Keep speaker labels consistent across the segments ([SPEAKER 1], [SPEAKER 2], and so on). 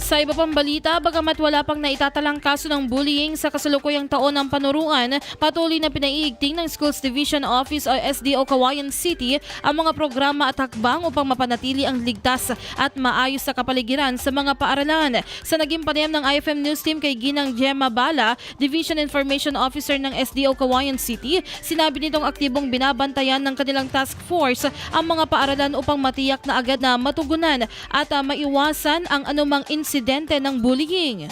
[SPEAKER 1] Sa iba pang balita, bagamat wala pang naitatalang kaso ng bullying sa kasalukuyang taon ng panuruan, patuloy na pinaiigting ng Schools Division Office o SDO Cauayan City ang mga programa at hakbang upang mapanatili ang ligtas at maayos sa kapaligiran sa mga paaralan. Sa naging panayam ng IFM News Team kay Ginang Gemma Bala, Division Information Officer ng SDO Cauayan City, sinabi nitong aktibong binabantayan ng kanilang task force ang mga paaralan upang matiyak na agad na matugunan at maiwasan ang anumang insidente ng bullying.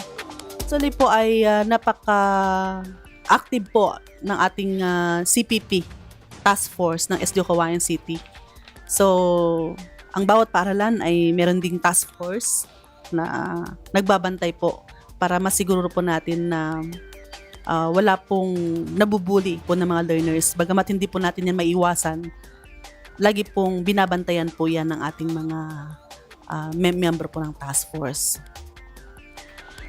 [SPEAKER 2] Actually po ay napaka-active po ng ating CPP task force ng SDO Cauayan City. So, ang bawat paaralan ay meron ding task force na nagbabantay po para masiguro po natin na wala pong nabubuli po ng mga learners. Bagamat hindi po natin yan maiwasan, lagi pong binabantayan po yan ng ating mga member po ng task force.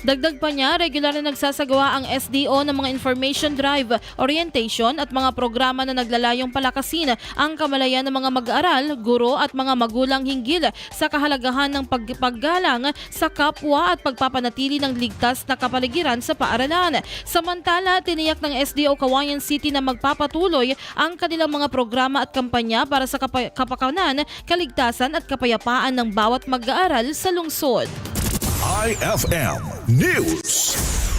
[SPEAKER 1] Dagdag pa niya, regular na nagsasagawa ang SDO ng mga information drive, orientation at mga programa na naglalayong palakasin ang kamalayan ng mga mag-aaral, guro at mga magulang hinggil sa kahalagahan ng paggalang sa kapwa at pagpapanatili ng ligtas na kapaligiran sa paaralan. Samantala, tiniyak ng SDO Cauayan City na magpapatuloy ang kanilang mga programa at kampanya para sa kapakanan, kaligtasan at kapayapaan ng bawat mag-aaral sa lungsod.
[SPEAKER 3] IFM News.